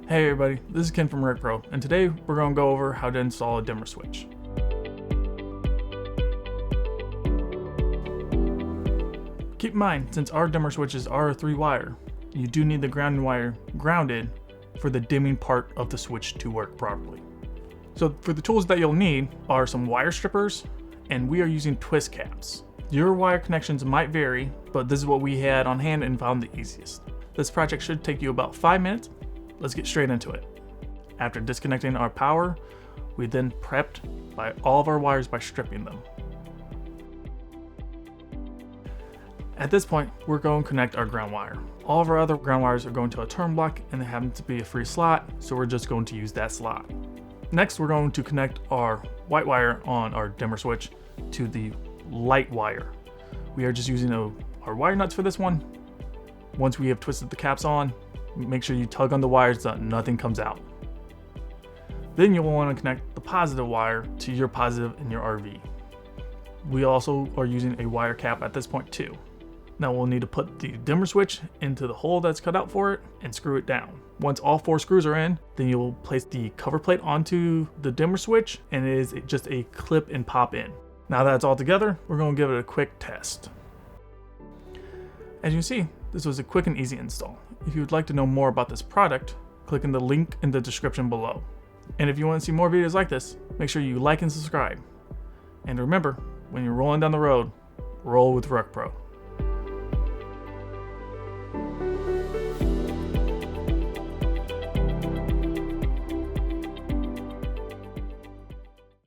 Hey everybody, this is Ken from RecPro, and today we're going to go over how to install a dimmer switch. Keep in mind, since our dimmer switches are a 3-wire, you do need the grounding wire grounded for the dimming part of the switch to work properly. So for the tools that you'll need are some wire strippers, and we are using twist caps. Your wire connections might vary, but this is what we had on hand and found the easiest. This project should take you about 5 minutes. Let's get straight into it. After disconnecting our power, we then prepped all of our wires by stripping them. At this point, we're going to connect our ground wire. All of our other ground wires are going to a turn block and they happen to be a free slot, so we're just going to use that slot. Next, we're going to connect our white wire on our dimmer switch to the light wire. We are just using our wire nuts for this one. Once we have twisted the caps on, make sure you tug on the wires so that nothing comes out. Then you'll want to connect the positive wire to your positive in your RV. We also are using a wire cap at this point too. Now we'll need to put the dimmer switch into the hole that's cut out for it and screw it down. Once all 4 screws are in, then you'll place the cover plate onto the dimmer switch, and it is just a clip and pop in. Now that it's all together, we're going to give it a quick test. As you can see, this was a quick and easy install. If you would like to know more about this product, click in the link in the description below. And if you want to see more videos like this, make sure you like and subscribe. And remember, when you're rolling down the road, roll with RecPro.